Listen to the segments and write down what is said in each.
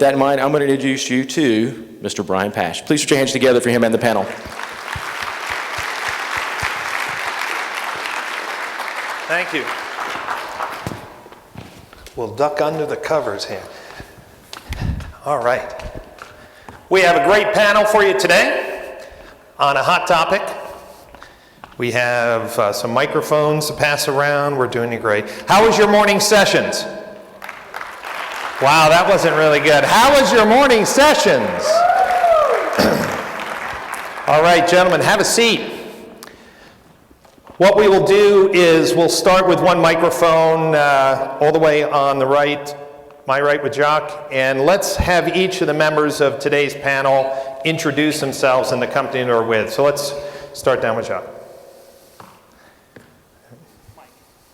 that in mind, I'm going to introduce you to Mr. Brian Pash. Please put your hands together for him and the panel. Thank you. We'll duck under the covers here. All right. We have a great panel for you today on a hot topic. We have some microphones to pass around. We're doing great. How was your morning sessions? Wow, that wasn't really good. How was your morning sessions? All right, gentlemen, have a seat. What we will do is we'll start with one microphone all the way on the right, my right with Jacques, and let's have each of the members of today's panel introduce themselves and the company they're with. So let's start down with Jacques.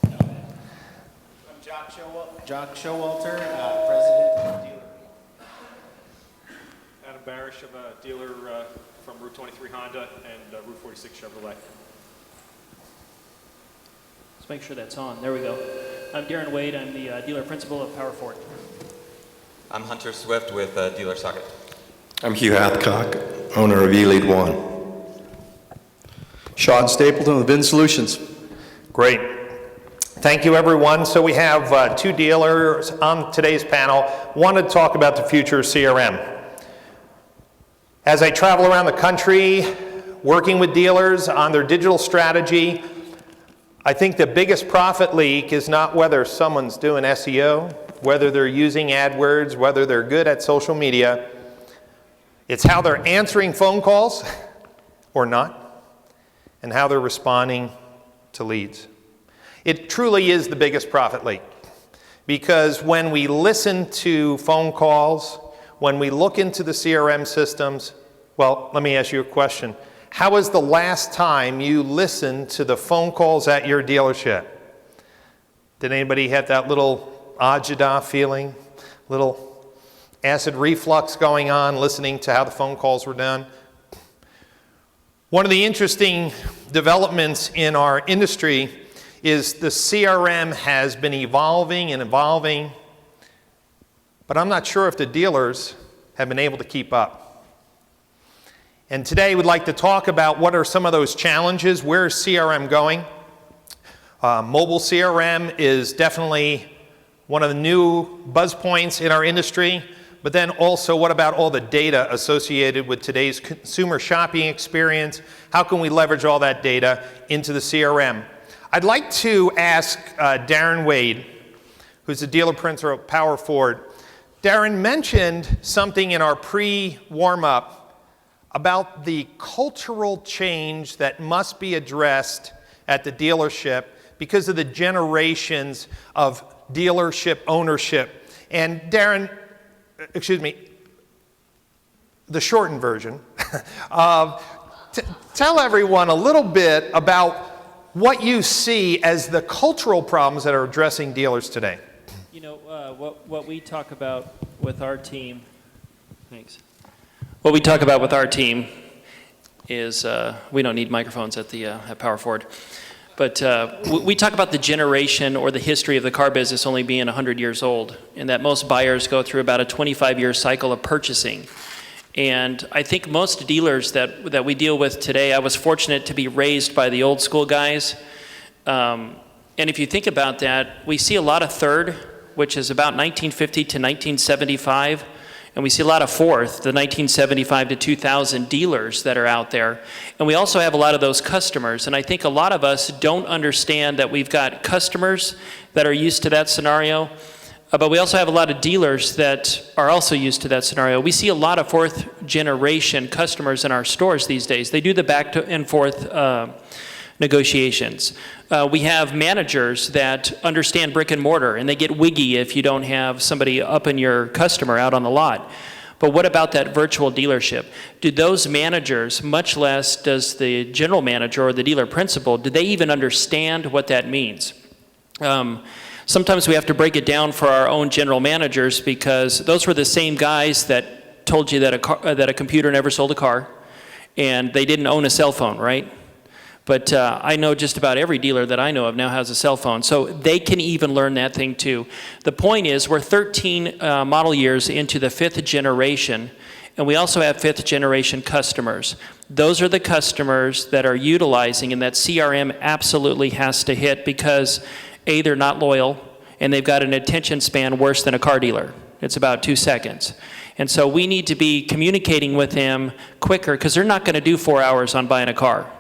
I'm Jacques Showalter, President of Dealer. Adam Barish, I'm a dealer from Route 23 Honda and Route 46 Chevrolet. Let's make sure that's on. There we go. I'm Darren Wade. I'm the dealer principal of Power Ford. I'm Hunter Swift with Dealer Socket. I'm Hugh Hathcock, owner of eLead One. Sean Stapleton with VIN Solutions. Great. Thank you, everyone. So we have two dealers on today's panel. One to talk about the future of CRM. As I travel around the country, working with dealers on their digital strategy, I think the biggest profit leak is not whether someone's doing SEO, whether they're using AdWords, whether they're good at social media. It's how they're answering phone calls or not, and how they're responding to leads. It truly is the biggest profit leak, because when we listen to phone calls, when we look into the CRM systems, well, let me ask you a question. How was the last time you listened to the phone calls at your dealership? Did anybody have that little agita feeling, little acid reflux going on, listening to how the phone calls were done? One of the interesting developments in our industry is the CRM has been evolving and evolving, but I'm not sure if the dealers have been able to keep up. And today we'd like to talk about what are some of those challenges. Where is CRM going? Mobile CRM is definitely one of the new buzz points in our industry, but then also what about all the data associated with today's consumer shopping experience? How can we leverage all that data into the CRM? I'd like to ask Darren Wade, who's the dealer principal of Power Ford. Darren mentioned something in our pre-warm-up about the cultural change that must be addressed at the dealership because of the generations of dealership ownership. And Darren, the shortened version, tell everyone a little bit about what you see as the cultural problems that are addressing dealers today. You know, what we talk about with our team, thanks. What we talk about with our team is, we don't need microphones at Power Ford, but we talk about the generation or the history of the car business only being 100 years old, and that most buyers go through about a 25-year cycle of purchasing. And I think most dealers that we deal with today, I was fortunate to be raised by the old school guys. And if you think about that, we see a lot of third, which is about 1950 to 1975. And we see a lot of fourth, the 1975 to 2000 dealers that are out there. And we also have a lot of those customers. And I think a lot of us don't understand that we've got customers that are used to that scenario. But we also have a lot of dealers that are also used to that scenario. We see a lot of fourth generation customers in our stores these days. They do the back and forth negotiations. We have managers that understand brick and mortar, and they get wiggy if you don't have somebody up in your customer out on the lot. But what about that virtual dealership? Do those managers, much less does the general manager or the dealer principal, do they even understand what that means? Sometimes we have to break it down for our own general managers, because those were the same guys that told you that a computer never sold a car, and they didn't own a cell phone, right? But I know just about every dealer that I know of now has a cell phone, so they can even learn that thing too. The point is, we're 13 model years into the 5th generation, and we also have 5th generation customers. Those are the customers that are utilizing, and that CRM absolutely has to hit, because A, they're not loyal, and they've got an attention span worse than a car dealer. It's about 2 seconds. And so we need to be communicating with them quicker, because they're not going to do 4 hours on buying a car.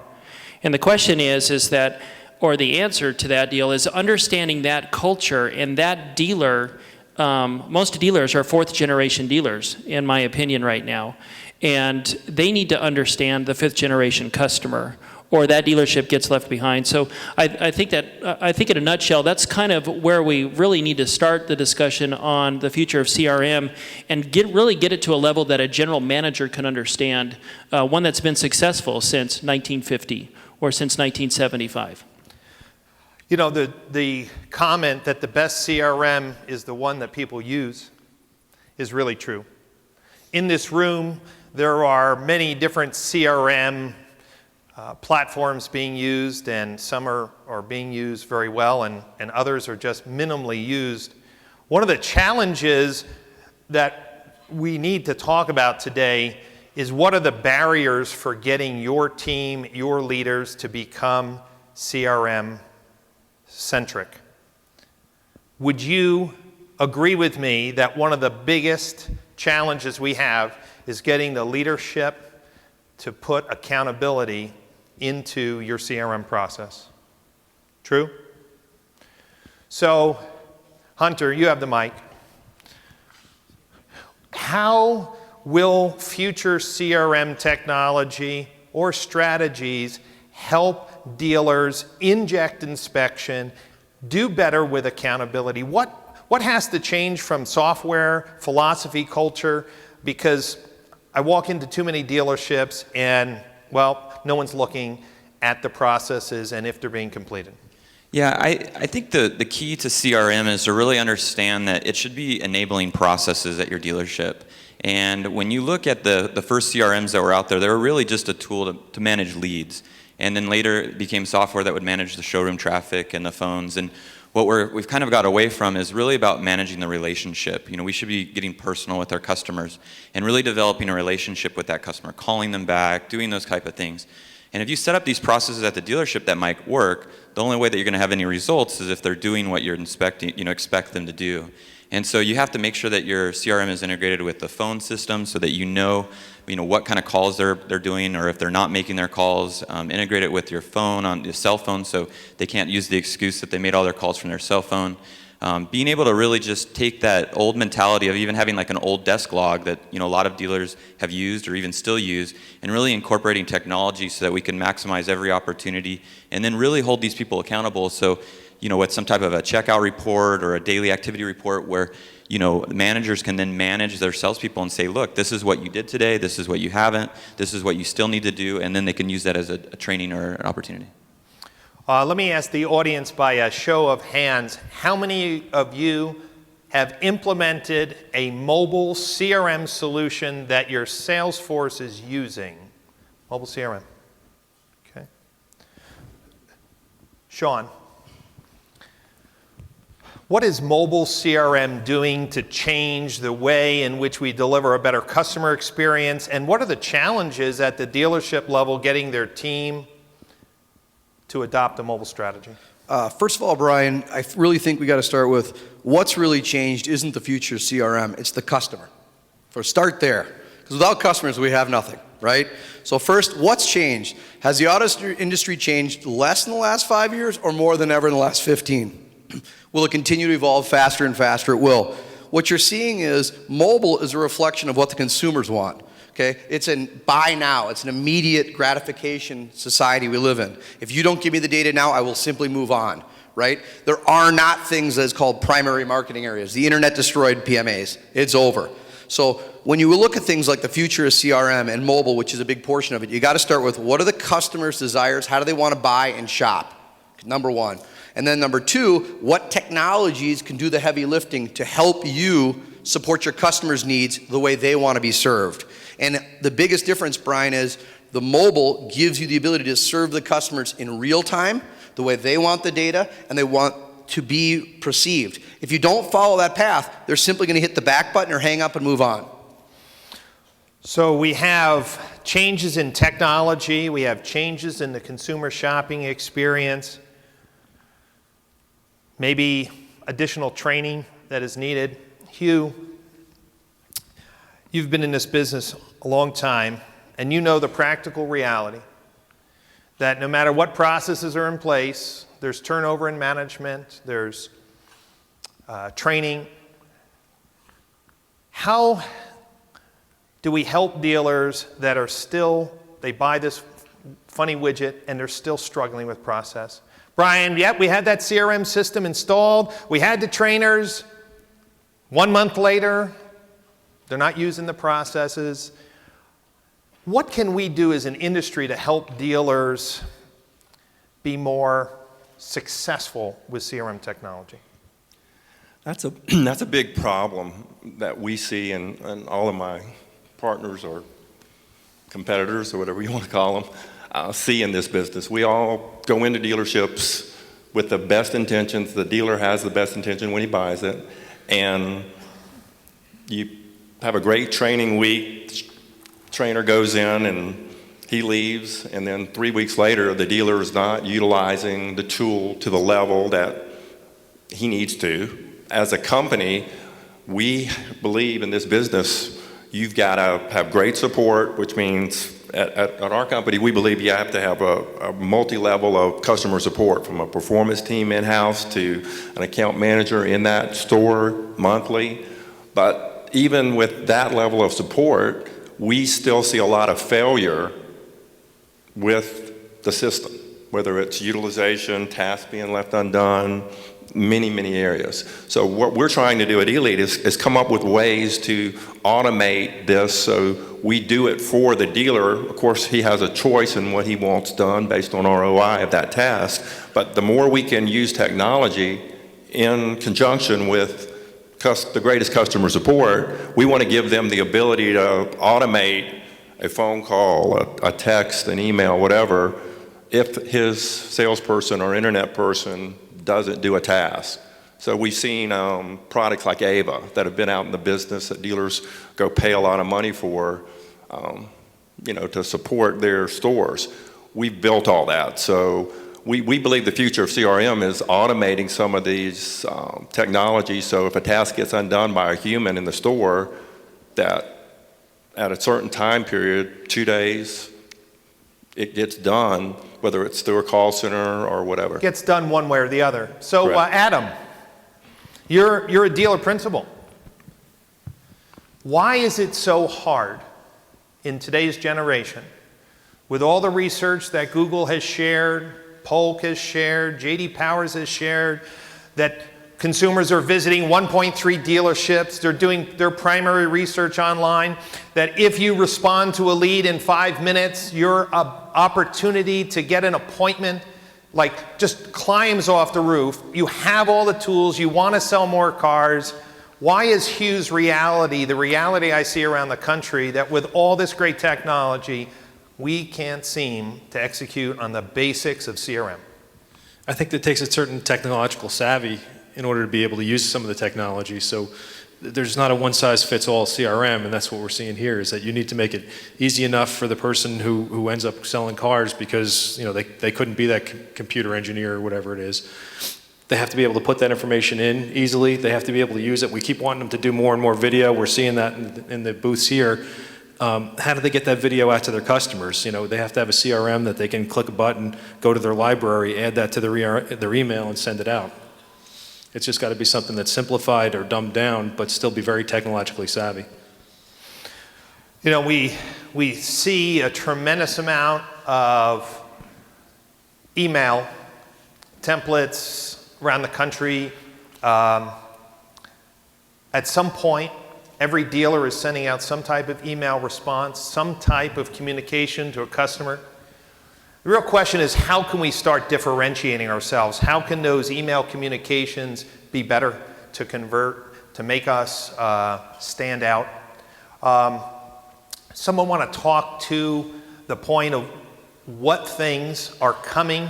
And the question is that, or the answer to that deal is understanding that culture, and that dealer, most dealers are 4th generation dealers, in my opinion right now. And they need to understand the 5th generation customer, or that dealership gets left behind. So I think in a nutshell, that's kind of where we really need to start the discussion on the future of CRM, and really get it to a level that a general manager can understand, one that's been successful since 1950 or since 1975. You know, the comment that the best CRM is the one that people use is really true. In this room, there are many different CRM platforms being used, and some are being used very well, and others are just minimally used. One of the challenges that we need to talk about today is, what are the barriers for getting your team, your leaders, to become CRM centric? Would you agree with me that one of the biggest challenges we have is getting the leadership to put accountability into your CRM process? True? So, Hunter, you have the mic. How will future CRM technology or strategies help dealers inject inspection, do better with accountability? What has to change from software, philosophy, culture? Because I walk into too many dealerships and, well, no one's looking at the processes and if they're being completed. Yeah, I think the key to CRM is to really understand that it should be enabling processes at your dealership. And when you look at the first CRMs that were out there, they were really just a tool to manage leads. And then later it became software that would manage the showroom traffic and the phones. And what we've kind of got away from is really about managing the relationship. You know, we should be getting personal with our customers and really developing a relationship with that customer, calling them back, doing those type of things. And if you set up these processes at the dealership that might work, the only way that you're going to have any results is if they're doing what you're expect them to do. And so you have to make sure that your CRM is integrated with the phone system, so that you know what kind of calls they're doing, or if they're not making their calls. Integrate it with your phone, on your cell phone, so they can't use the excuse that they made all their calls from their cell phone. Being able to really just take that old mentality of even having like an old desk log that a lot of dealers have used or even still use, and really incorporating technology so that we can maximize every opportunity, and then really hold these people accountable. So with some type of a checkout report or a daily activity report where managers can then manage their salespeople and say, look, this is what you did today, this is what you haven't, this is what you still need to do, and then they can use that as a training or an opportunity. Let me ask the audience by a show of hands, how many of you have implemented a mobile CRM solution that your sales force is using? Mobile CRM. Okay. Sean, what is mobile CRM doing to change the way in which we deliver a better customer experience? And what are the challenges at the dealership level getting their team to adopt a mobile strategy? First of all, Brian, I really think we got to start with what's really changed isn't the future of CRM, it's the customer. So start there, because without customers, we have nothing, right? So first, what's changed? Has the auto industry changed less in the last 5 years or more than ever in the last 15? Will it continue to evolve faster and faster? It will. What you're seeing is mobile is a reflection of what the consumers want. Okay? It's a buy now. It's an immediate gratification society we live in. If you don't give me the data now, I will simply move on, right? There are not things that's called primary marketing areas. The internet destroyed PMAs. It's over. So when you look at things like the future of CRM and mobile, which is a big portion of it, you got to start with what are the customers' desires? How do they want to buy and shop? Number one. And then number two, what technologies can do the heavy lifting to help you support your customers' needs the way they want to be served? And the biggest difference, Brian, is The mobile gives you the ability to serve the customers in real time, the way they want the data and they want to be perceived. If you don't follow that path, they're simply going to hit the back button or hang up and move on. So we have changes in technology, we have changes in the consumer shopping experience, maybe additional training that is needed. Hugh, you've been in this business a long time, and you know the practical reality that no matter what processes are in place, there's turnover in management, there's training. How do we help dealers that are still, they buy this funny widget and they're still struggling with process? Brian, yep, we had that CRM system installed, we had the trainers. 1 month later, they're not using the processes. What can we do as an industry to help dealers be more successful with CRM technology? That's a big problem that we see, and all of my partners or competitors or whatever you want to call them see in this business. We all go into dealerships with the best intentions. The dealer has the best intention when he buys it, and you have a great training week. Trainer goes in and he leaves, and then 3 weeks later the dealer is not utilizing the tool to the level that he needs to. As a company, we believe in this business you've got to have great support, which means at our company we believe you have to have a multi-level of customer support, from a performance team in-house to an account manager in that store monthly. But even with that level of support, we still see a lot of failure with the system, whether it's utilization, tasks being left undone, many areas. So what we're trying to do at Elite is come up with ways to automate this so we do it for the dealer. Of course, he has a choice in what he wants done based on ROI of that task, but the more we can use technology in conjunction with the greatest customer support, we want to give them the ability to automate a phone call, a text, an email, whatever, if his salesperson or internet person doesn't do a task. So we've seen products like Ava that have been out in the business that dealers go pay a lot of money for, to support their stores. We've built all that. So we believe the future of CRM is automating some of these technologies, so if a task gets undone by a human in the store, that at a certain time period, 2 days, it gets done, whether it's through a call center or whatever. Gets done one way or the other. So Correct. Adam, you're a dealer principal. Why is it so hard in today's generation, with all the research that Google has shared, Polk has shared, J.D. Powers has shared, that consumers are visiting 1.3 dealerships, they're doing their primary research online, that if you respond to a lead in 5 minutes, your opportunity to get an appointment just climbs off the roof. You have all the tools, you want to sell more cars. Why is Hugh's reality, the reality I see around the country, that with all this great technology, we can't seem to execute on the basics of CRM? I think that takes a certain technological savvy in order to be able to use some of the technology. So there's not a one-size-fits-all CRM, and that's what we're seeing here, is that you need to make it easy enough for the person who ends up selling cars because they couldn't be that computer engineer or whatever it is. They have to be able to put that information in easily. They have to be able to use it. We keep wanting them to do more and more video. We're seeing that in the booths here. How do they get that video out to their customers? They have to have a CRM that they can click a button, go to their library, add that to their email, and send it out. It's just got to be something that's simplified or dumbed down, but still be very technologically savvy. We see a tremendous amount of email templates around the country. At some point, every dealer is sending out some type of email response, some type of communication to a customer. The real question is, how can we start differentiating ourselves? How can those email communications be better to convert, to make us stand out? Someone want to talk to the point of what things are coming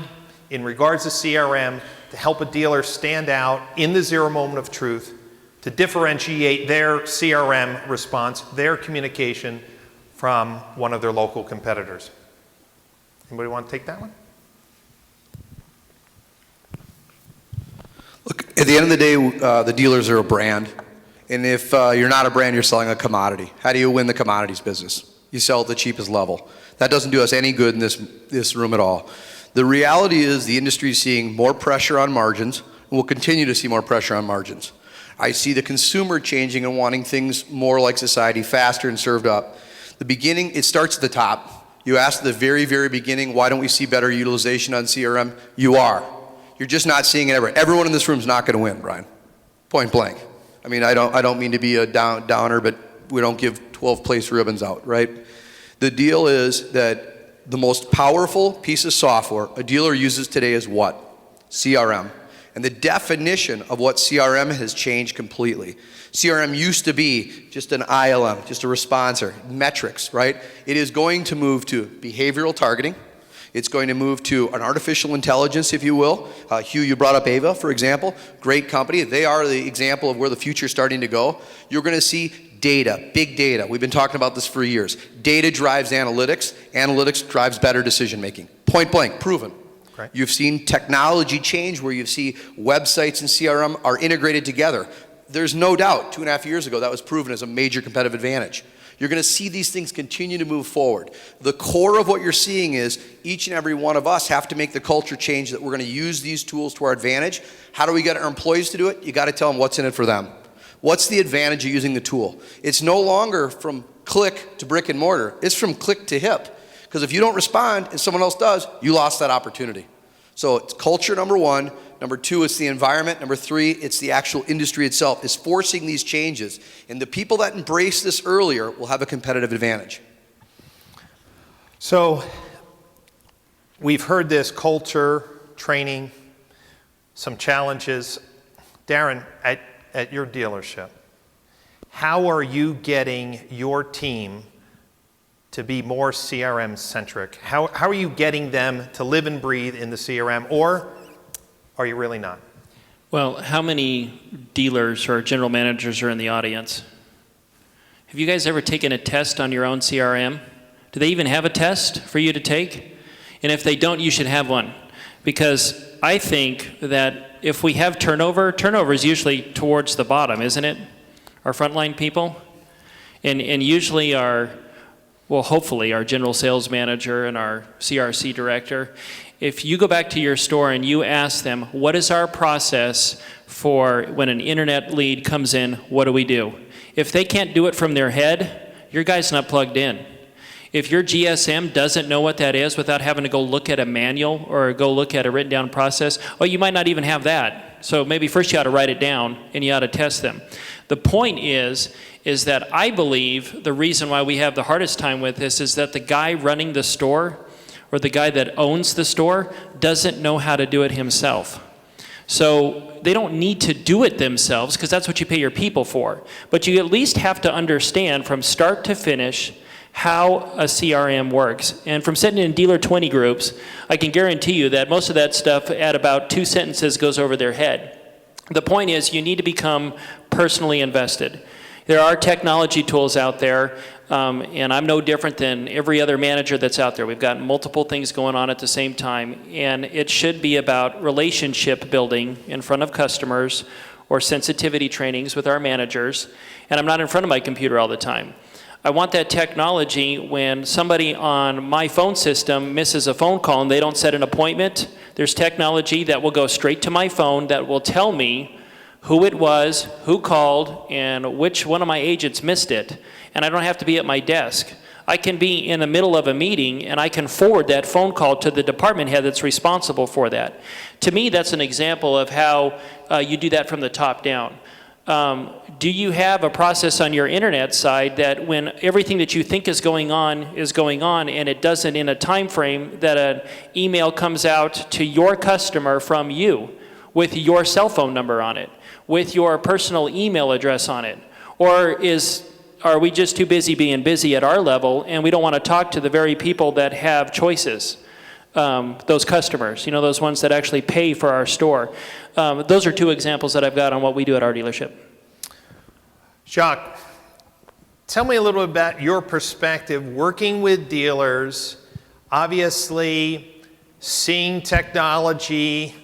in regards to CRM to help a dealer stand out in the zero moment of truth, to differentiate their CRM response, their communication from one of their local competitors. Anybody want to take that one? Look, at the end of the day, the dealers are a brand. And if you're not a brand, you're selling a commodity. How do you win the commodities business? You sell at the cheapest level. That doesn't do us any good in this room at all. The reality is the industry is seeing more pressure on margins, and will continue to see more pressure on margins. I see the consumer changing and wanting things more like society, faster and served up. The beginning, it starts at the top. You asked at the very, very beginning, why don't we see better utilization on CRM? You are. You're just not seeing it ever. Everyone in this room is not going to win, Brian. Point blank. I mean, I don't mean to be a downer, but we don't give 12-place ribbons out, right? The deal is that the most powerful piece of software a dealer uses today is what? CRM. And the definition of what CRM has changed completely. CRM used to be just an ILM, just a responser, metrics, right? It is going to move to behavioral targeting. It's going to move to an artificial intelligence, if you will. Hugh, you brought up Ava, for example. Great company. They are the example of where the future is starting to go. You're going to see data, big data. We've been talking about this for years. Data drives analytics. Analytics drives better decision making. Point blank, proven. Right. You've seen technology change where you see websites and CRM are integrated together. There's no doubt, 2.5 years ago, that was proven as a major competitive advantage. You're going to see these things continue to move forward. The core of what you're seeing is each and every one of us have to make the culture change that we're going to use these tools to our advantage. How do we get our employees to do it? You got to tell them what's in it for them. What's the advantage of using the tool? It's no longer from click to brick and mortar. It's from click to hip. Because if you don't respond and someone else does, you lost that opportunity. So it's culture, number one. Number two, it's the environment. Number three, it's the actual industry itself. It's forcing these changes. And the people that embrace this earlier will have a competitive advantage. So we've heard this culture, training, some challenges. Darren, at your dealership, how are you getting your team to be more CRM-centric? How are you getting them to live and breathe in the CRM, or are you really not? Well, how many dealers or general managers are in the audience? Have you guys ever taken a test on your own CRM? Do they even have a test for you to take? And if they don't, you should have one. Because I think that if we have turnover is usually towards the bottom, isn't it? Our frontline people. And usually hopefully our general sales manager and our CRC director. If you go back to your store and you ask them, what is our process for when an internet lead comes in, what do we do? If they can't do it from their head, your guy's not plugged in. If your GSM doesn't know what that is without having to go look at a manual or go look at a written down process, you might not even have that. So maybe first you ought to write it down and you ought to test them. The point is that I believe the reason why we have the hardest time with this is that the guy running the store or the guy that owns the store doesn't know how to do it himself. So they don't need to do it themselves because that's what you pay your people for. But you at least have to understand from start to finish how a CRM works. And from sitting in dealer 20 groups, I can guarantee you that most of that stuff at about 2 sentences goes over their head. The point is you need to become personally invested. There are technology tools out there, and I'm no different than every other manager that's out there. We've got multiple things going on at the same time, and it should be about relationship building in front of customers or sensitivity trainings with our managers, and I'm not in front of my computer all the time. I want that technology when somebody on my phone system misses a phone call and they don't set an appointment. There's technology that will go straight to my phone that will tell me who it was, who called, and which one of my agents missed it. And I don't have to be at my desk. I can be in the middle of a meeting and I can forward that phone call to the department head that's responsible for that. To me, that's an example of how you do that from the top down. Do you have a process on your internet side that when everything that you think is going on and it doesn't in a time frame that an email comes out to your customer from you with your cell phone number on it, with your personal email address on it? Or is are we just too busy being busy at our level, and we don't want to talk to the very people that have choices? Those customers, those ones that actually pay for our store. Those are two examples that I've got on what we do at our dealership. Jacques, tell me a little bit about your perspective working with dealers, obviously seeing technology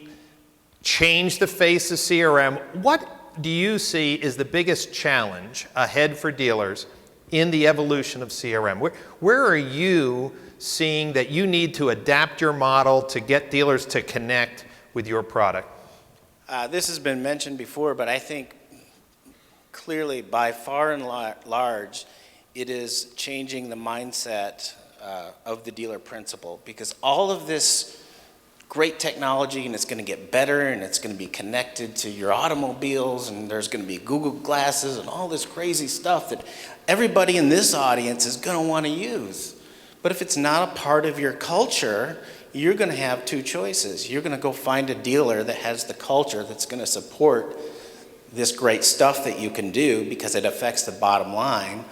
change the face of CRM. What do you see is the biggest challenge ahead for dealers in the evolution of CRM? Where are you seeing that you need to adapt your model to get dealers to connect with your product? This has been mentioned before, but I think clearly, by far and large, it is changing the mindset of the dealer principal, because all of this great technology, and it's going to get better, and it's going to be connected to your automobiles, and there's going to be Google Glasses and all this crazy stuff that everybody in this audience is going to want to use. But if it's not a part of your culture, you're going to have two choices. You're going to go find a dealer that has the culture that's going to support this great stuff that you can do because it affects the bottom line,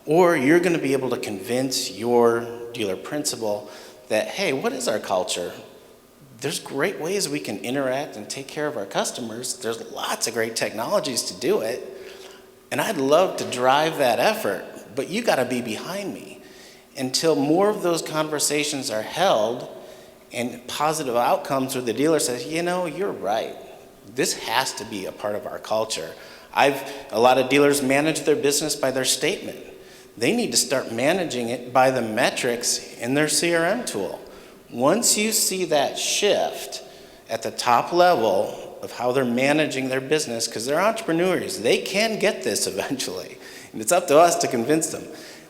or you're going to be able to convince your dealer principal that, hey, what is our culture? There's great ways we can interact and take care of our customers. There's lots of great technologies to do it, and I'd love to drive that effort, but you got to be behind me. Until more of those conversations are held and positive outcomes where the dealer says, you're right. This has to be a part of our culture. A lot of dealers manage their business by their statement. They need to start managing it by the metrics in their CRM tool. Once you see that shift at the top level of how they're managing their business, because they're entrepreneurs, they can get this eventually. And it's up to us to convince them.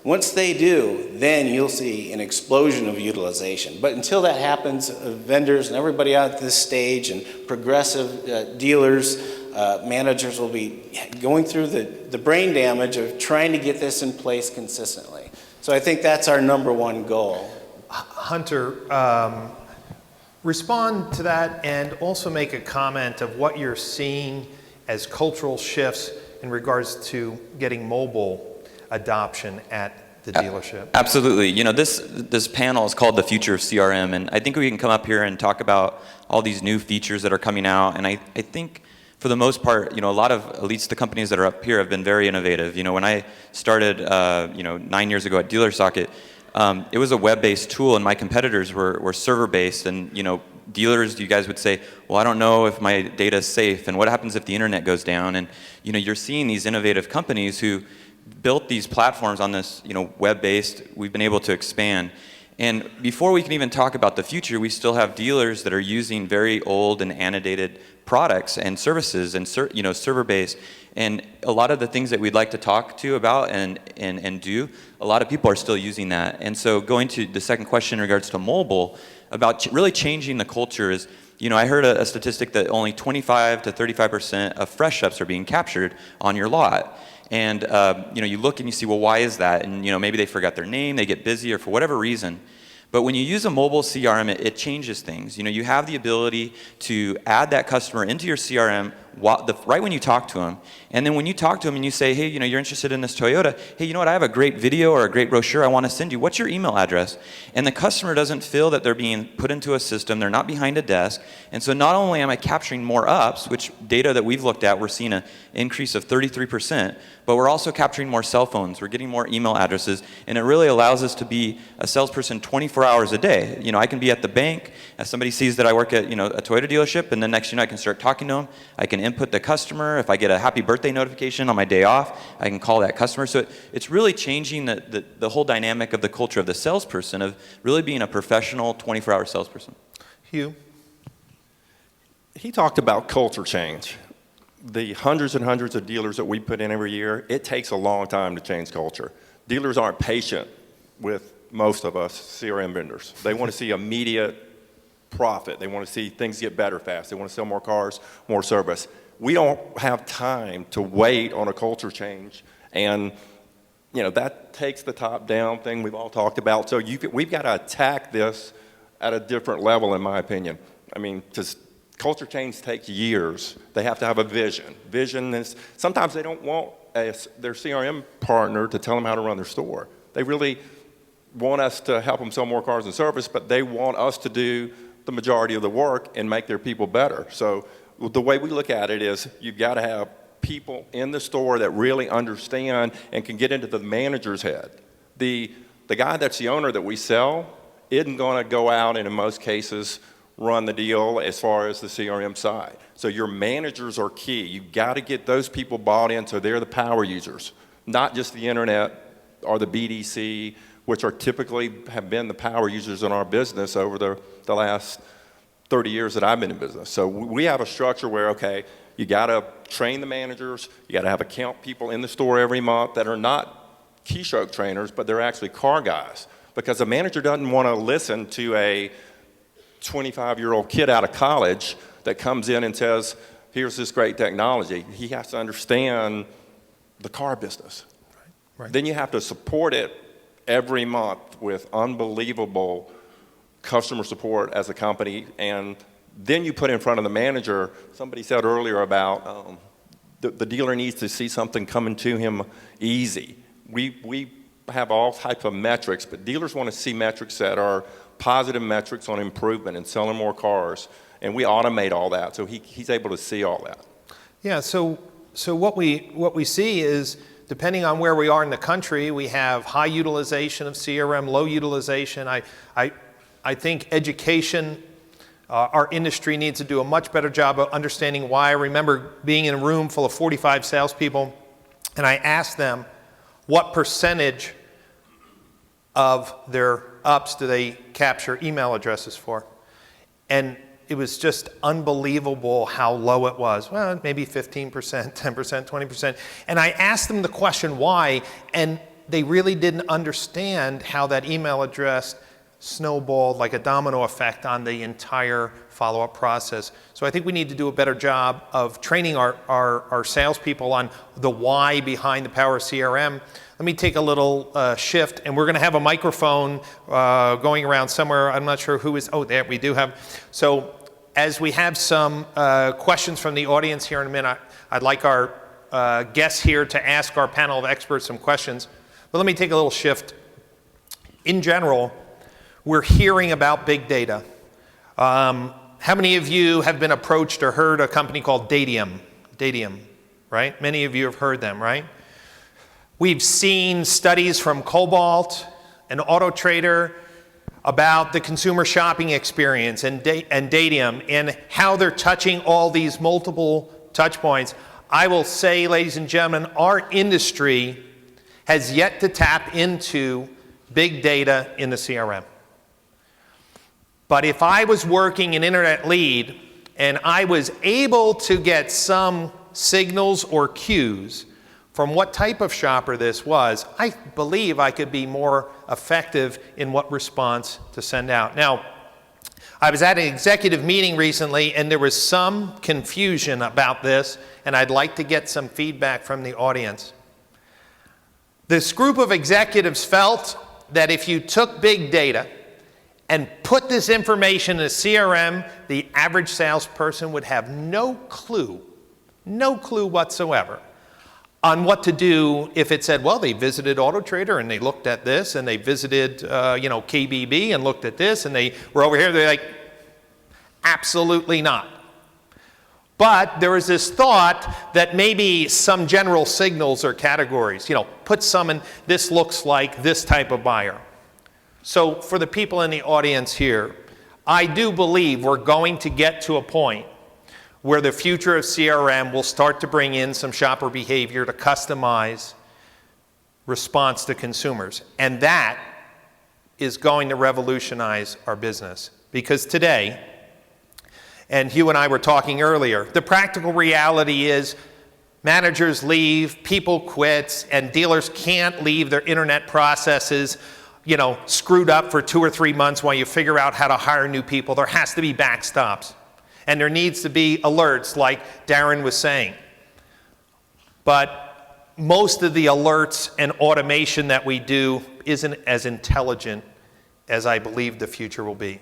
Once they do, then you'll see an explosion of utilization. But until that happens, vendors and everybody out at this stage and progressive dealers, managers will be going through the brain damage of trying to get this in place consistently. So I think that's our number one goal. Hunter, respond to that and also make a comment of what you're seeing as cultural shifts in regards to getting mobile adoption at the dealership. Absolutely. This panel is called The Future of CRM, and I think we can come up here and talk about all these new features that are coming out, and I think for the most part, a lot of, at least the companies that are up here, have been very innovative. When I started, 9 years ago at DealerSocket, it was a web-based tool, and my competitors were server-based, and dealers, you guys would say, well, I don't know if my data is safe, and what happens if the internet goes down? And you're seeing these innovative companies who built these platforms on this, web-based. We've been able to expand. And before we can even talk about the future, we still have dealers that are using very old and annotated products and services and server-based. And a lot of the things that we'd like to talk to about and do, a lot of people are still using that. And so going to the second question in regards to mobile, about really changing the culture is, I heard a statistic that only 25 to 35% of fresh ups are being captured on your lot. And you look and you see, well, why is that? And maybe they forgot their name, they get busy, or for whatever reason. But when you use a mobile CRM, it changes things. You have the ability to add that customer into your CRM right when you talk to them. And then when you talk to them and you say, hey, you're interested in this Toyota, hey, you know what, I have a great video or a great brochure I want to send you. What's your email address? And the customer doesn't feel that they're being put into a system. They're not behind a desk. And so not only am I capturing more ups, which data that we've looked at, we're seeing an increase of 33%, but we're also capturing more cell phones. We're getting more email addresses. And it really allows us to be a salesperson 24 hours a day. I can be at the bank, as somebody sees that I work at, a Toyota dealership, and then next I can start talking to them. I can input the customer. If I get a happy birthday notification on my day off, I can call that customer. So it's really changing the whole dynamic of the culture of the salesperson, of really being a professional 24-hour salesperson. Hugh? He talked about culture change. The hundreds and hundreds of dealers that we put in every year, it takes a long time to change culture. Dealers aren't patient with most of us CRM vendors. They want to see immediate profit. They want to see things get better fast. They want to sell more cars, more service. We don't have time to wait on a culture change, and that takes the top-down thing we've all talked about. So we've got to attack this at a different level, in my opinion. Because culture change takes years. They have to have a vision. Vision is, sometimes they don't want their CRM partner to tell them how to run their store. They really want us to help them sell more cars and service, but they want us to do the majority of the work and make their people better. So the way we look at it is you've got to have people in the store that really understand and can get into the manager's head. The guy that's the owner that we sell isn't going to go out and in most cases run the deal as far as the CRM side. So your managers are key. You've got to get those people bought in so they're the power users, not just the internet or the BDC, which are typically have been the power users in our business over the last 30 years that I've been in business. So we have a structure where, okay, you got to train the managers, you got to have account people in the store every month that are not keystroke trainers, but they're actually car guys. Because a manager doesn't want to listen to a 25-year-old kid out of college that comes in and says, here's this great technology. He has to understand the car business. Right. Then you have to support it every month with unbelievable customer support as a company, and then you put in front of the manager, somebody said earlier about the dealer needs to see something coming to him easy. We have all types of metrics, but dealers want to see metrics that are positive metrics on improvement and selling more cars, and we automate all that, so he's able to see all that. Yeah, so what we see is, depending on where we are in the country, we have high utilization of CRM, low utilization. I think education, our industry needs to do a much better job of understanding why. I remember being in a room full of 45 salespeople, and I asked them, what percentage of their ups do they capture email addresses for? And it was just unbelievable how low it was. Well, maybe 15%, 10%, 20%. And I asked them the question why, and they really didn't understand how that email address snowballed like a domino effect on the entire follow-up process. So I think we need to do a better job of training our salespeople on the why behind the power of CRM. Let me take a little shift, and we're going to have a microphone going around somewhere. I'm not sure who is, oh, there we do have. So as we have some questions from the audience here in a minute, I'd like our guests here to ask our panel of experts some questions. But let me take a little shift. In general, we're hearing about big data. How many of you have been approached or heard a company called Dadium? Dadium, right? Many of you have heard them, right? We've seen studies from Cobalt and AutoTrader about the consumer shopping experience and Dadium and how they're touching all these multiple touch points. I will say, ladies and gentlemen, our industry has yet to tap into big data in the CRM. But if I was working an internet lead and I was able to get some signals or cues from what type of shopper this was, I believe I could be more effective in what response to send out. Now, I was at an executive meeting recently and there was some confusion about this, and I'd like to get some feedback from the audience. This group of executives felt that if you took big data and put this information in a CRM, the average salesperson would have no clue whatsoever on what to do if it said, well, they visited AutoTrader and they looked at this, and they visited, KBB and looked at this, and they were over here. They're like, absolutely not. But there was this thought that maybe some general signals or categories, put some in, this looks like this type of buyer. So for the people in the audience here, I do believe we're going to get to a point where the future of CRM will start to bring in some shopper behavior to customize response to consumers. And that is going to revolutionize our business. Because today, and Hugh and I were talking earlier, the practical reality is managers leave, people quit, and dealers can't leave their internet processes screwed up for 2 or 3 months while you figure out how to hire new people. There has to be backstops. And there needs to be alerts, like Darren was saying. But most of the alerts and automation that we do isn't as intelligent as I believe the future will be.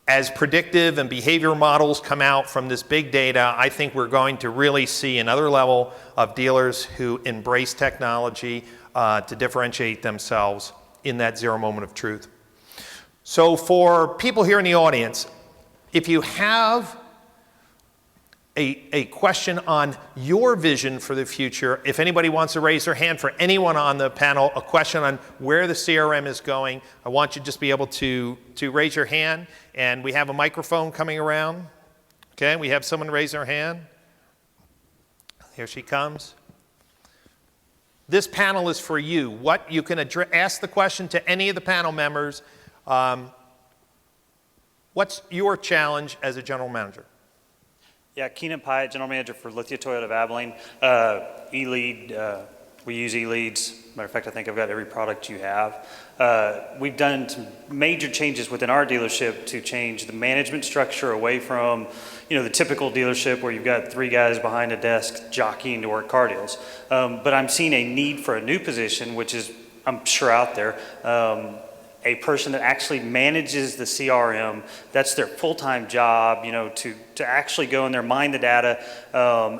as predictive and behavior models come out from this big data, I think we're going to really see another level of dealers who embrace technology to differentiate themselves in that zero moment of truth. So for people here in the audience, if you have a question on your vision for the future, if anybody wants to raise their hand for anyone on the panel, a question on where the CRM is going, I want you to just be able to raise your hand. And we have a microphone coming around. Okay, we have someone raise their hand. Here she comes. This panel is for you. What you can ask the question to any of the panel members. What's your challenge as a general manager? Yeah, Keenan Pyatt, General Manager for Lithia Toyota of Abilene. E-Lead, we use e-leads. Matter of fact, I think I've got every product you have. We've done some major changes within our dealership to change the management structure away from, the typical dealership where you've got 3 guys behind a desk jockeying to work car deals. But I'm seeing a need for a new position, which is, I'm sure, out there. A person that actually manages the CRM, that's their full-time job, to actually go in there, mine the data,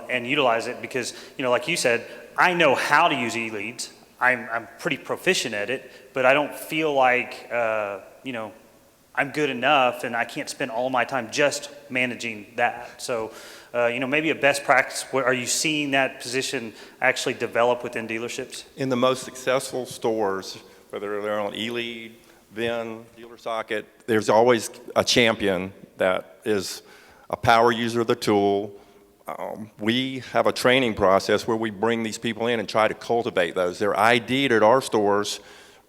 and utilize it because, like you said, I know how to use e-leads. I'm pretty proficient at it, but I don't feel like, I'm good enough and I can't spend all my time just managing that. So, maybe a best practice, are you seeing that position actually develop within dealerships? In the most successful stores, whether they're on e-lead, VIN, dealer socket, there's always a champion that is a power user of the tool. We have a training process where we bring these people in and try to cultivate those. They're ID'd at our stores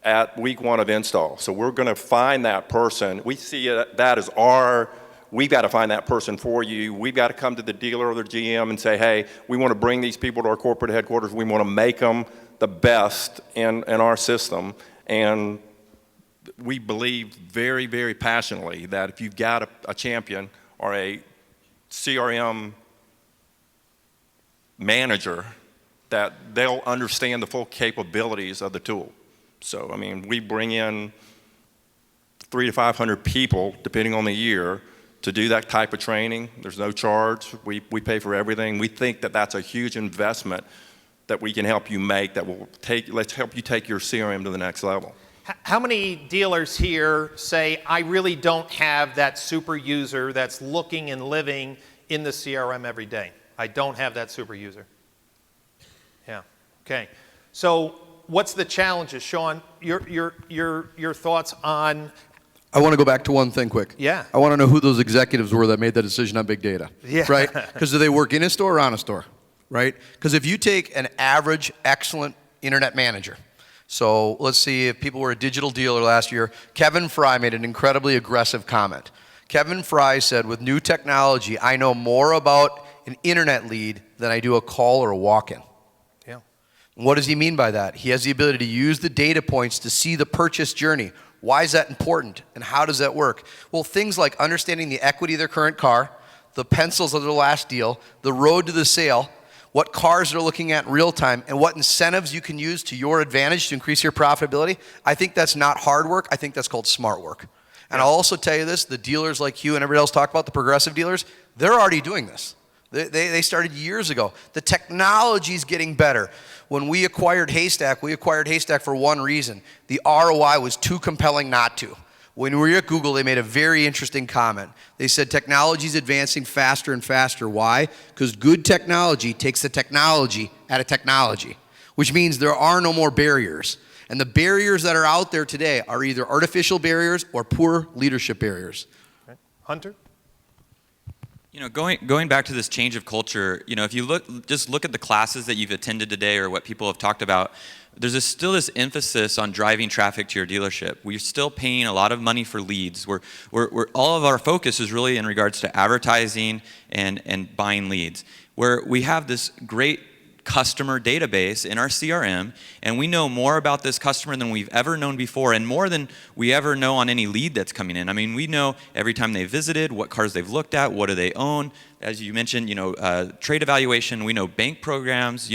at week 1 of install. So we're going to find that person. We see that as we've got to find that person for you. We've got to come to the dealer or the GM and say, hey, we want to bring these people to our corporate headquarters. We want to make them the best in our system. And we believe very, very passionately that if you've got a champion or a CRM manager, that they'll understand the full capabilities of the tool. So, we bring in 300 to 500 people, depending on the year, to do that type of training. There's no charge. We pay for everything. We think that that's a huge investment that we can help you make that will let's help you take your CRM to the next level. How many dealers here say, I really don't have that super user that's looking and living in the CRM every day? I don't have that super user. Yeah, okay. So what's the challenges? Sean, your thoughts on... I want to go back to one thing quick. Yeah. I want to know who those executives were that made that decision on big data. Yeah. Right? Because do they work in a store or on a store? Right? Because if you take an average, excellent internet manager, so let's see if people were a digital dealer last year, Kevin Fry made an incredibly aggressive comment. Kevin Fry said, with new technology, I know more about an internet lead than I do a call or a walk-in. Yeah. What does he mean by that? He has the ability to use the data points to see the purchase journey. Why is that important, and how does that work? Well, things like understanding the equity of their current car, the pencils of their last deal, the road to the sale, what cars they're looking at in real time, and what incentives you can use to your advantage to increase your profitability. I think that's not hard work. I think that's called smart work. And I'll also tell you this, the dealers like you and everybody else talk about, the progressive dealers, they're already doing this. They started years ago. The technology's getting better. When we acquired Haystack for one reason. The ROI was too compelling not to. When we were at Google, they made a very interesting comment. They said technology's advancing faster and faster. Why? Because good technology takes the technology out of technology, which means there are no more barriers. And the barriers that are out there today are either artificial barriers or poor leadership barriers. Okay. Hunter? Going back to this change of culture, if you just look at the classes that you've attended today or what people have talked about, there's still this emphasis on driving traffic to your dealership. We're still paying a lot of money for leads. We're all of our focus is really in regards to advertising and buying leads. Where we have this great customer database in our CRM, and we know more about this customer than we've ever known before, and more than we ever know on any lead that's coming in. I mean, we know every time they visited, what cars they've looked at, what do they own. As you mentioned, trade evaluation. We know bank programs,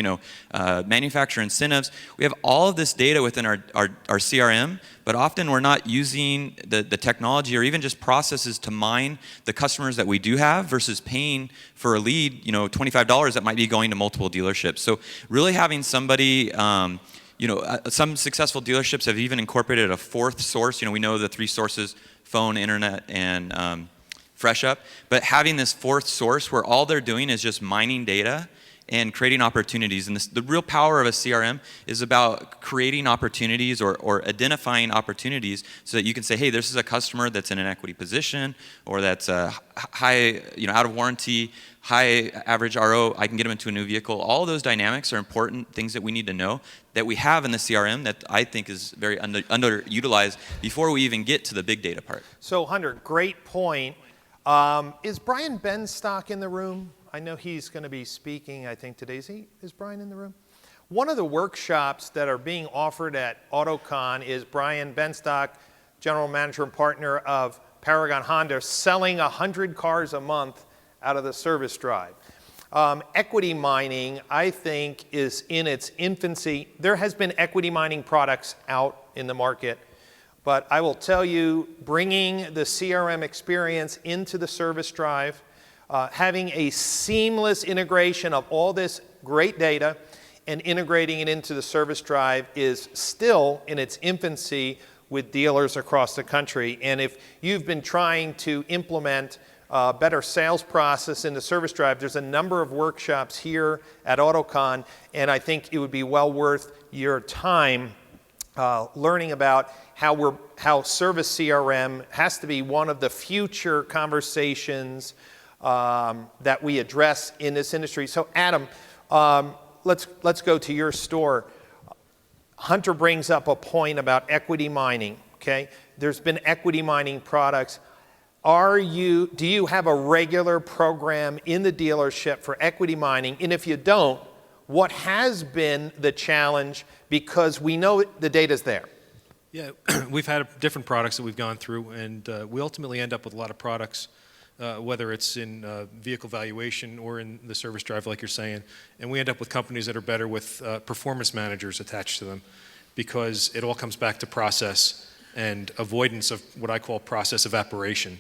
manufacturer incentives. We have all of this data within our CRM, but often we're not using the technology or even just processes to mine the customers that we do have versus paying for a lead, $25 that might be going to multiple dealerships. So really having somebody, some successful dealerships have even incorporated a fourth source. We know the three sources: phone, internet, and Fresh Up. But having this fourth source where all they're doing is just mining data and creating opportunities. And the real power of a CRM is about creating opportunities or identifying opportunities so that you can say, hey, this is a customer that's in an equity position, or that's high, out of warranty, high average RO, I can get them into a new vehicle. All of those dynamics are important things that we need to know that we have in the CRM that I think is very underutilized before we even get to the big data part. So Hunter, great point. Is Brian Benstock in the room? I know he's going to be speaking, I think, today. Is Brian in the room? One of the workshops that are being offered at AutoCon is Brian Benstock, General Manager and Partner of Paragon Honda, selling 100 cars a month out of the service drive. Equity mining, I think, is in its infancy. There has been equity mining products out in the market, but I will tell you, bringing the CRM experience into the service drive, having a seamless integration of all this great data and integrating it into the service drive is still in its infancy with dealers across the country. And if you've been trying to implement a better sales process in the service drive, there's a number of workshops here at AutoCon, and I think it would be well worth your time learning about how service CRM has to be one of the future conversations that we address in this industry. So Adam, let's go to your store. Hunter brings up a point about equity mining, okay? There's been equity mining products. Do you have a regular program in the dealership for equity mining? And if you don't, what has been the challenge? Because we know the data's there. Yeah, we've had different products that we've gone through, and we ultimately end up with a lot of products, whether it's in vehicle valuation or in the service drive, like you're saying, and we end up with companies that are better with performance managers attached to them, because it all comes back to process and avoidance of what I call process evaporation.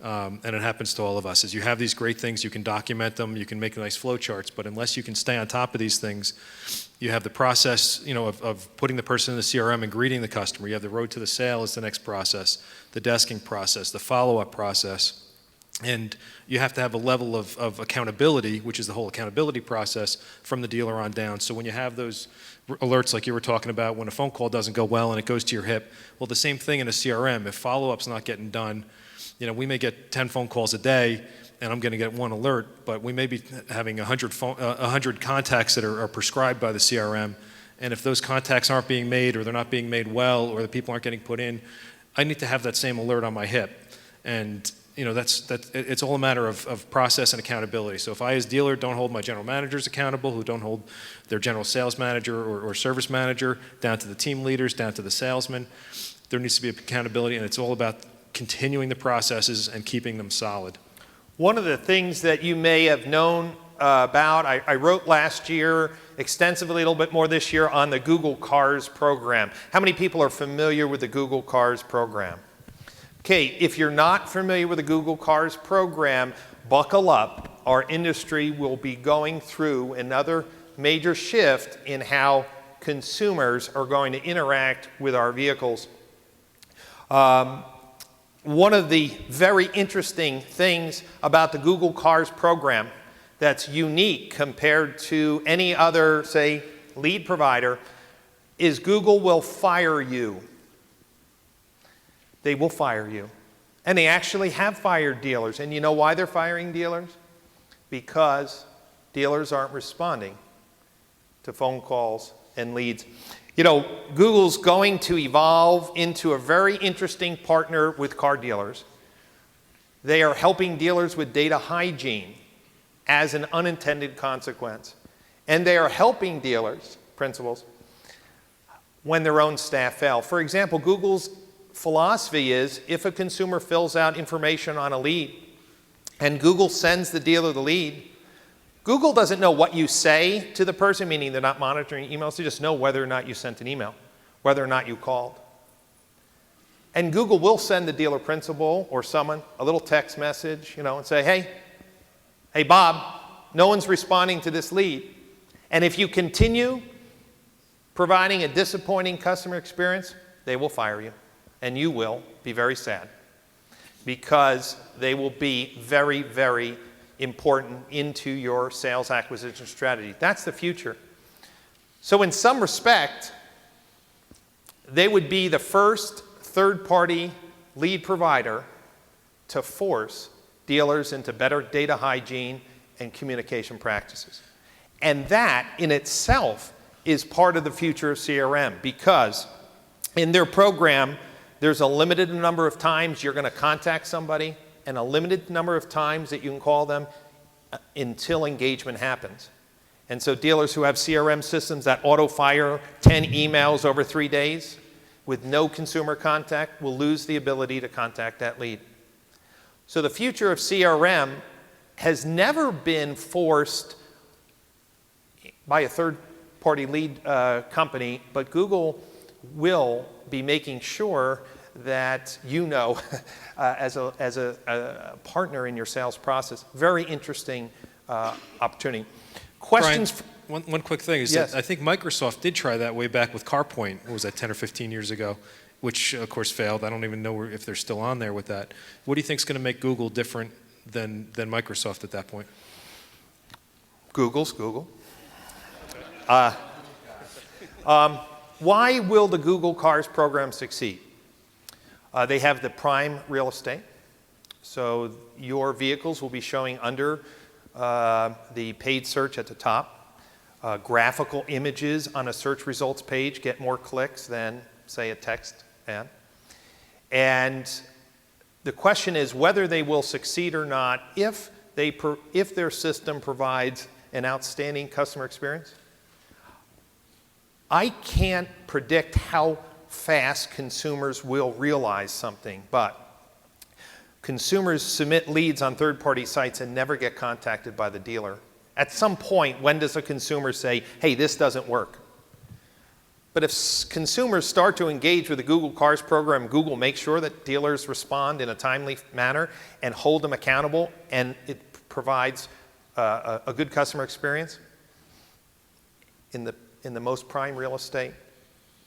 And it happens to all of us. As you have these great things, you can document them, you can make nice flow charts, but unless you can stay on top of these things, you have the process, of putting the person in the CRM and greeting the customer. You have the road to the sale is the next process, the desking process, the follow-up process. And you have to have a level of accountability, which is the whole accountability process, from the dealer on down. So when you have those alerts like you were talking about, when a phone call doesn't go well and it goes to your hip, well, the same thing in a CRM. If follow-up's not getting done, we may get 10 phone calls a day, and I'm going to get one alert, but we may be having 100 contacts that are prescribed by the CRM, and if those contacts aren't being made, or they're not being made well, or the people aren't getting put in, I need to have that same alert on my hip. And it's all a matter of process and accountability. So if I, as dealer, don't hold my general managers accountable, who don't hold their general sales manager or service manager, down to the team leaders, down to the salesman, there needs to be accountability, and it's all about continuing the processes and keeping them solid. One of the things that you may have known about, I wrote last year extensively, a little bit more this year, on the Google Cars program. How many people are familiar with the Google Cars program? Okay, if you're not familiar with the Google Cars program, buckle up. Our industry will be going through another major shift in how consumers are going to interact with our vehicles. One of the very interesting things about the Google Cars program that's unique compared to any other, say, lead provider, is Google will fire you. They will fire you. And they actually have fired dealers. And you know why they're firing dealers? Because dealers aren't responding to phone calls and leads. Google's going to evolve into a very interesting partner with car dealers. They are helping dealers with data hygiene as an unintended consequence. And they are helping dealers, principals, when their own staff fail. For example, Google's philosophy is if a consumer fills out information on a lead and Google sends the dealer the lead, Google doesn't know what you say to the person, meaning they're not monitoring emails. They just know whether or not you sent an email, whether or not you called. And Google will send the dealer principal or someone a little text message, and say, hey, Bob, no one's responding to this lead. And if you continue providing a disappointing customer experience, they will fire you. And you will be very sad because they will be very, very important into your sales acquisition strategy. That's the future. So in some respect, they would be the first third-party lead provider to force dealers into better data hygiene and communication practices. And that in itself is part of the future of CRM because in their program, there's a limited number of times you're going to contact somebody and a limited number of times that you can call them until engagement happens. And so dealers who have CRM systems that auto-fire 10 emails over 3 days with no consumer contact will lose the ability to contact that lead. So the future of CRM has never been forced by a third-party lead company, but Google will be making sure that as a partner in your sales process. Very interesting opportunity. Questions? Brian, one quick thing is yes. that I think Microsoft did try that way back with CarPoint. What was that, 10 or 15 years ago? Which, of course, failed. I don't even know if they're still on there with that. What do you think is going to make Google different than Microsoft at that point? Google's Google. Why will the Google Cars program succeed? They have the prime real estate. So your vehicles will be showing under the paid search at the top. Graphical images on a search results page get more clicks than, say, a text ad. And the question is whether they will succeed or not if their system provides an outstanding customer experience. I can't predict how fast consumers will realize something, but consumers submit leads on third-party sites and never get contacted by the dealer. At some point, when does a consumer say, hey, this doesn't work? But if consumers start to engage with the Google Cars program, Google makes sure that dealers respond in a timely manner and hold them accountable, and it provides a good customer experience in the most prime real estate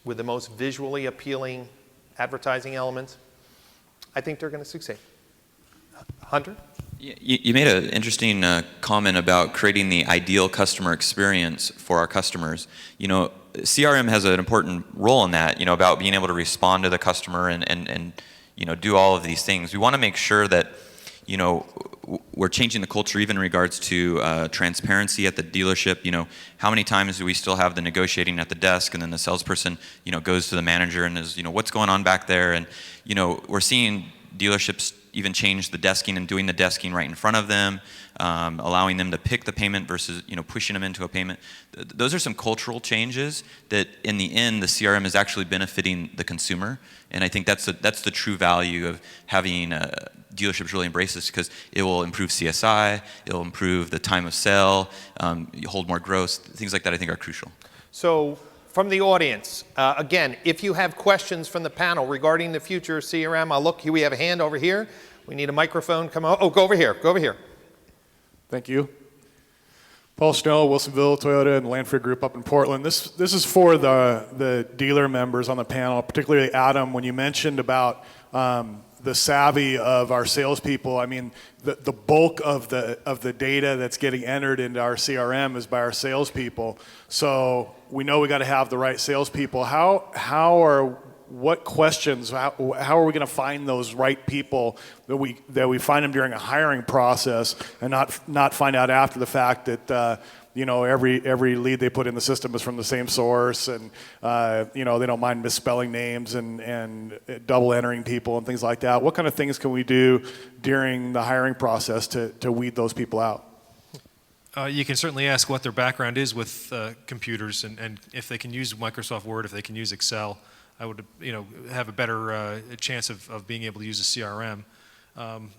with the most visually appealing advertising elements, I think they're going to succeed. Hunter? You made an interesting comment about creating the ideal customer experience for our customers. CRM has an important role in that, about being able to respond to the customer and do all of these things. We want to make sure that, we're changing the culture even in regards to transparency at the dealership. How many times do we still have the negotiating at the desk and then the salesperson, goes to the manager and is, what's going on back there? And, we're seeing dealerships even change the desking and doing the desking right in front of them, allowing them to pick the payment versus, pushing them into a payment. Those are some cultural changes that in the end, the CRM is actually benefiting the consumer. And I think that's the true value of having dealerships really embrace this, because it will improve CSI, it will improve the time of sale, you hold more gross, things like that I think are crucial. So from the audience, again, if you have questions from the panel regarding the future of CRM, I'll look, we have a hand over here. We need a microphone, come on. Oh, go over here, go over here. Thank you. Paul Snow, Wilsonville Toyota and Lanford Group up in Portland. This is for the dealer members on the panel, particularly Adam, when you mentioned about the savvy of our salespeople. I mean, the bulk of the data that's getting entered into our CRM is by our salespeople. So we know we got to have the right salespeople. What questions? How are we going to find those right people that we find them during a hiring process and not find out after the fact that every lead they put in the system is from the same source, and they don't mind misspelling names and double entering people and things like that. What kind of things can we do during the hiring process to weed those people out? You can certainly ask what their background is with computers and if they can use Microsoft Word, if they can use Excel. I would, have a better chance of being able to use a CRM.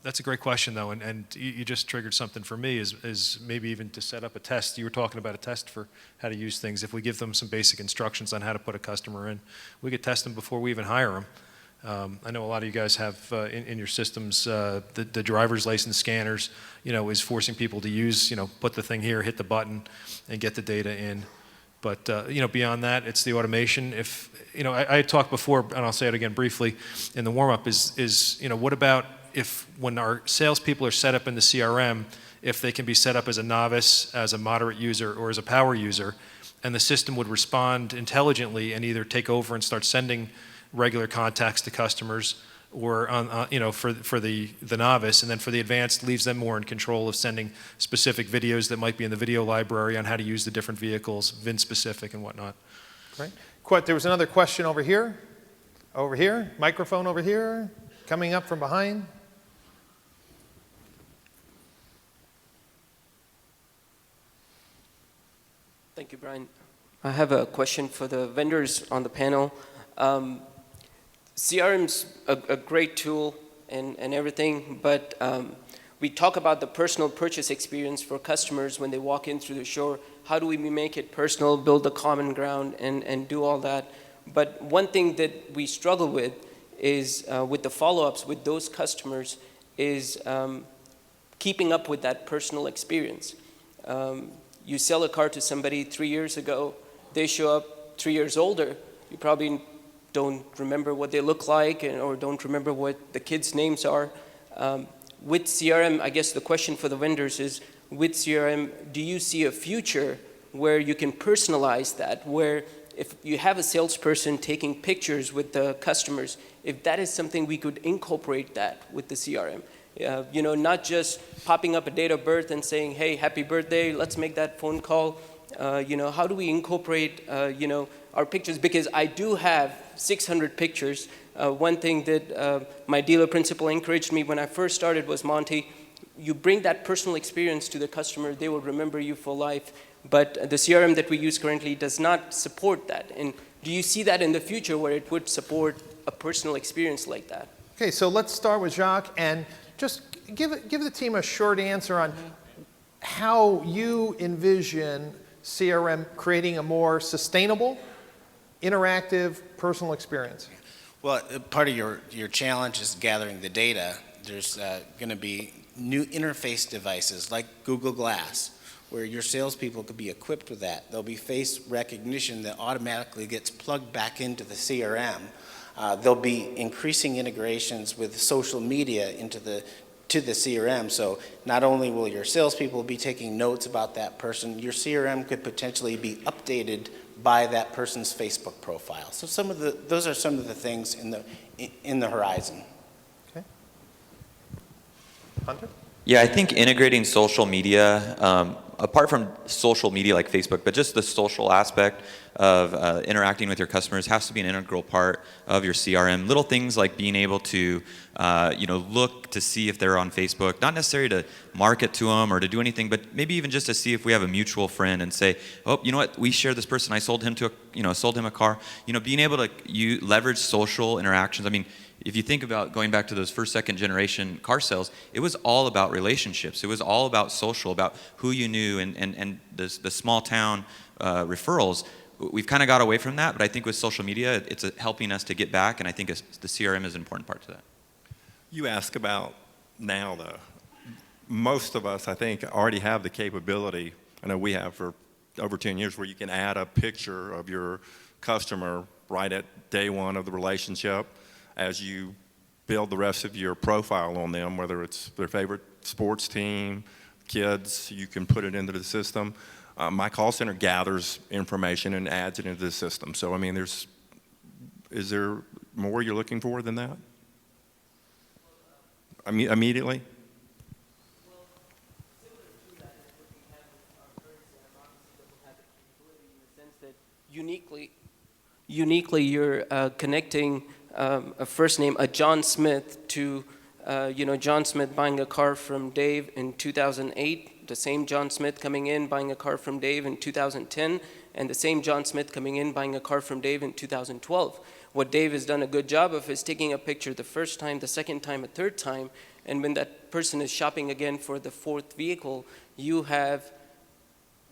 That's a great question, though, and you just triggered something for me is maybe even to set up a test. You were talking about a test for how to use things. If we give them some basic instructions on how to put a customer in, we could test them before we even hire them. I know a lot of you guys have in your systems the driver's license scanners, is forcing people to use, put the thing here, hit the button, and get the data in. But, beyond that, it's the automation. If, I talked before, and I'll say it again briefly in the warm-up, is what about if when our salespeople are set up in the CRM, if they can be set up as a novice, as a moderate user, or as a power user, and the system would respond intelligently and either take over and start sending regular contacts to customers, or for the novice, and then for the advanced leaves them more in control of sending specific videos that might be in the video library on how to use the different vehicles, VIN specific and whatnot. Great. There was another question over here. Over here. Microphone over here. Coming up from behind. Thank you, Brian. I have a question for the vendors on the panel. CRM's a great tool and everything, but we talk about the personal purchase experience for customers when they walk in through the store. How do we make it personal, build a common ground, and do all that? But one thing that we struggle with is with the follow-ups with those customers is keeping up with that personal experience. You sell a car to somebody 3 years ago, they show up 3 years older, you probably don't remember what they look like or don't remember what the kids' names are. With CRM, I guess the question for the vendors is, with CRM, do you see a future where you can personalize that, where if you have a salesperson taking pictures with the customers, if that is something we could incorporate that with the CRM? Not just popping up a date of birth and saying, hey, happy birthday, let's make that phone call. How do we incorporate, our pictures? Because I do have 600 pictures. One thing that my dealer principal encouraged me when I first started was, Monty, you bring that personal experience to the customer, they will remember you for life. But the CRM that we use currently does not support that. And do you see that in the future where it would support a personal experience like that? Okay, so let's start with Jacques and just give the team a short answer on how you envision CRM creating a more sustainable, interactive, personal experience. Well, part of your challenge is gathering the data. There's going to be new interface devices like Google Glass, where your salespeople could be equipped with that. There'll be face recognition that automatically gets plugged back into the CRM. There'll be increasing integrations with social media to the CRM. So not only will your salespeople be taking notes about that person, your CRM could potentially be updated by that person's Facebook profile. So those are some of the things in the horizon. Okay. Hunter? Yeah, I think integrating social media, apart from social media like Facebook, but just the social aspect of interacting with your customers has to be an integral part of your CRM. Little things like being able to, look to see if they're on Facebook, not necessarily to market to them or to do anything, but maybe even just to see if we have a mutual friend and say, oh, you know what, we share this person, I sold him a car. Being able to leverage social interactions. I mean, if you think about going back to those first, second generation car sales, it was all about relationships. It was all about social, about who you knew and the small town referrals. We've kind of got away from that, but I think with social media, it's helping us to get back, and I think the CRM is an important part to that. You ask about now, though. Most of us, I think, already have the capability, I know we have for over 10 years, where you can add a picture of your customer right at day one of the relationship as you build the rest of your profile on them, whether it's their favorite sports team, kids, you can put it into the system. My call center gathers information and adds it into the system. So, I mean, is there more you're looking for than that? Immediately? Well, similar to that is what we have with our current CRM. Obviously, that will have the capability in the sense that uniquely you're connecting a first name, a John Smith, to John Smith buying a car from Dave in 2008, the same John Smith coming in buying a car from Dave in 2010 and the same John Smith coming in buying a car from Dave in 2012. What Dave has done a good job of is taking a picture the first time, the second time, a third time, and when that person is shopping again for the fourth vehicle, you have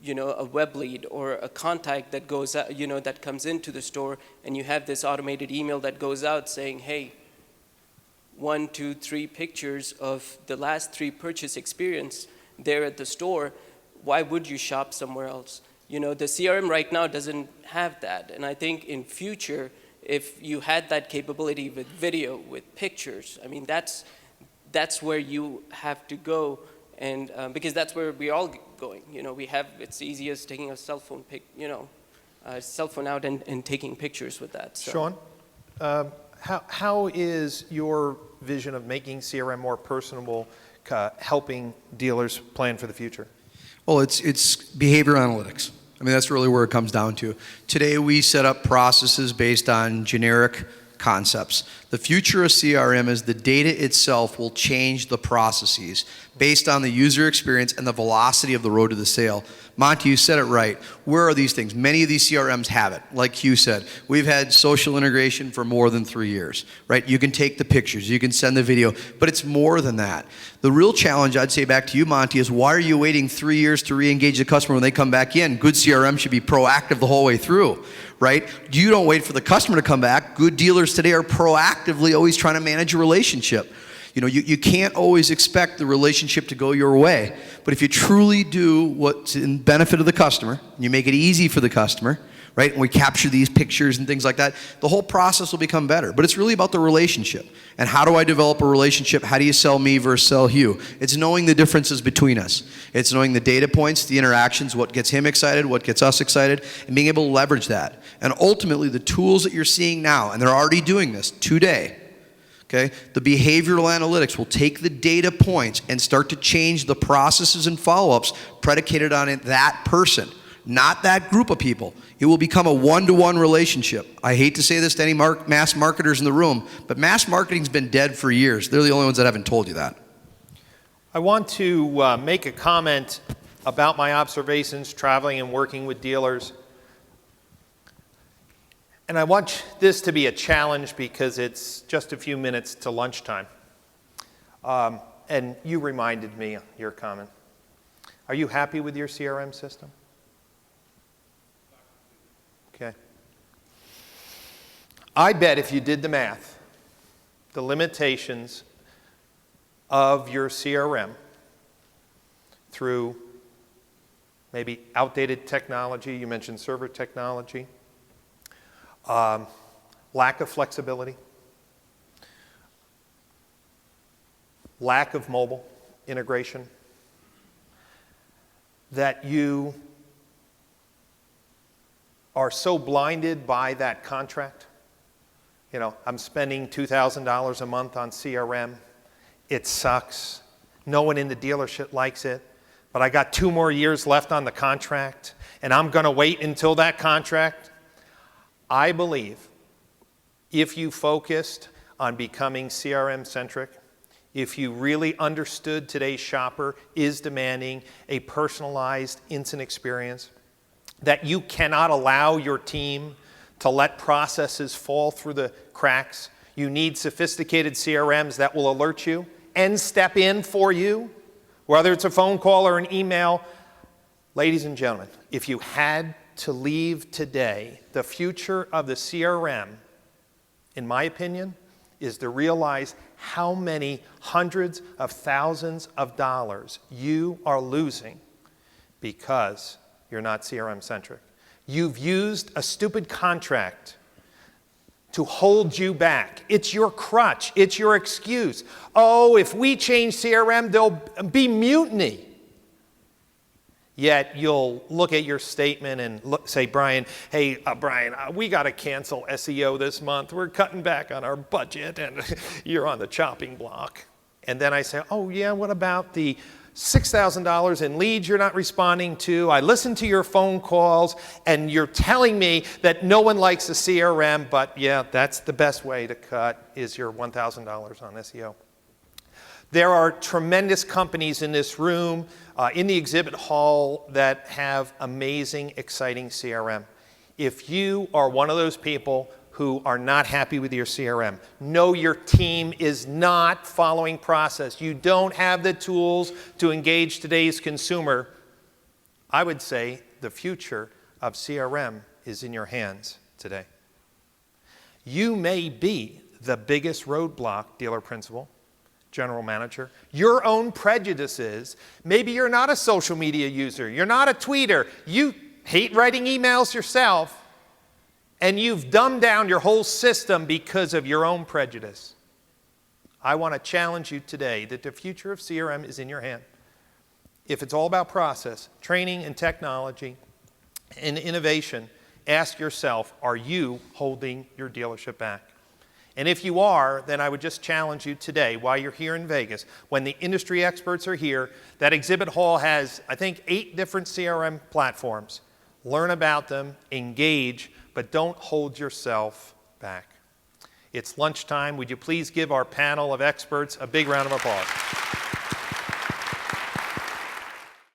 a web lead or a contact that goes out, that comes into the store, and you have this automated email that goes out saying, hey, 1, 2, 3 pictures of the last 3 purchase experience there at the store. Why would you shop somewhere else? The CRM right now doesn't have that, and I think in future, if you had that capability with video, with pictures, I mean, that's where you have to go, and because that's where we're all going. It's easy as taking a cell phone cell phone out and taking pictures with that. So. Sean, how is your vision of making CRM more personable helping dealers plan for the future? Well, it's behavior analytics. I mean, that's really where it comes down to. Today, we set up processes based on generic concepts. The future of CRM is the data itself will change the processes based on the user experience and the velocity of the road to the sale. Monty, you said it right. Where are these things? Many of these CRMs have it. Like Hugh said, we've had social integration for more than 3 years, right? You can take the pictures, you can send the video, but it's more than that. The real challenge, I'd say back to you, Monty, is why are you waiting 3 years to re-engage the customer when they come back in? Good CRM should be proactive the whole way through, right? You don't wait for the customer to come back. Good dealers today are proactively always trying to manage a relationship. You can't always expect the relationship to go your way, but if you truly do what's in benefit of the customer, and you make it easy for the customer, right, and we capture these pictures and things like that, the whole process will become better. But it's really about the relationship. And how do I develop a relationship? How do you sell me versus sell Hugh? It's knowing the differences between us. It's knowing the data points, the interactions, what gets him excited, what gets us excited, and being able to leverage that. And ultimately, the tools that you're seeing now, and they're already doing this today, okay, the behavioral analytics will take the data points and start to change the processes and follow-ups predicated on that person, not that group of people. It will become a one-to-one relationship. I hate to say this to any mass marketers in the room, but mass marketing's been dead for years. They're the only ones that haven't told you that. I want to make a comment about my observations traveling and working with dealers. And I want this to be a challenge because it's just a few minutes to lunchtime. And you reminded me of your comment. Are you happy with your CRM system? Okay. I bet if you did the math, the limitations of your CRM through maybe outdated technology, you mentioned server technology, lack of flexibility, lack of mobile integration, that you are so blinded by that contract. I'm spending $2,000 a month on CRM. It sucks. No one in the dealership likes it, but I got 2 more years left on the contract, and I'm going to wait until that contract. I believe if you focused on becoming CRM-centric, if you really understood today's shopper is demanding a personalized instant experience, that you cannot allow your team to let processes fall through the cracks. You need sophisticated CRMs that will alert you and step in for you, whether it's a phone call or an email. Ladies and gentlemen, if you had to leave today, the future of the CRM, in my opinion, is to realize how many hundreds of thousands of dollars you are losing because you're not CRM-centric. You've used a stupid contract to hold you back. It's your crutch. It's your excuse. Oh, if we change CRM, there'll be mutiny. Yet you'll look at your statement and say, Brian, hey, Brian, we got to cancel SEO this month. We're cutting back on our budget, and you're on the chopping block. And then I say, oh, yeah, what about the $6,000 in leads you're not responding to? I listened to your phone calls, and you're telling me that no one likes the CRM, but yeah, that's the best way to cut is your $1,000 on SEO. There are tremendous companies in this room, in the exhibit hall, that have amazing, exciting CRM. If you are one of those people who are not happy with your CRM, know your team is not following process, you don't have the tools to engage today's consumer, I would say the future of CRM is in your hands today. You may be the biggest roadblock, dealer principal, general manager. Your own prejudices. Maybe you're not a social media user. You're not a tweeter. You hate writing emails yourself, and you've dumbed down your whole system because of your own prejudice. I want to challenge you today that the future of CRM is in your hand. If it's all about process, training and technology and innovation, ask yourself, are you holding your dealership back? And if you are, then I would just challenge you today, while you're here in Vegas, when the industry experts are here, that exhibit hall has, I think, 8 different CRM platforms. Learn about them, engage, but don't hold yourself back. It's lunchtime. Would you please give our panel of experts a big round of applause?